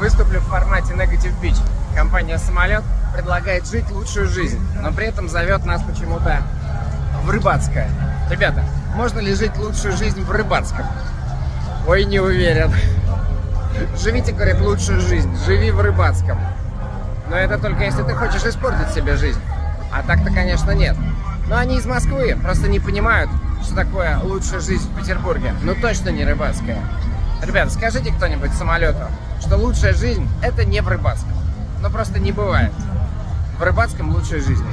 Выступлю в формате Negative Beach. Компания «Самолет» предлагает жить лучшую жизнь, но при этом зовет нас почему-то в Рыбацкое. Ребята, можно ли жить лучшую жизнь в Рыбацком? Ой, не уверен. Живите, говорит, лучшую жизнь. Живи в Рыбацком. Но это только если ты хочешь испортить себе жизнь. А так-то, конечно, нет. Но они из Москвы, просто не понимают, что такое лучшая жизнь в Петербурге. Ну точно не Рыбацкая. Ребята, скажите кто-нибудь Самолету, что лучшая жизнь это не в Рыбацком. Ну просто не бывает. В Рыбацком лучшая жизнь.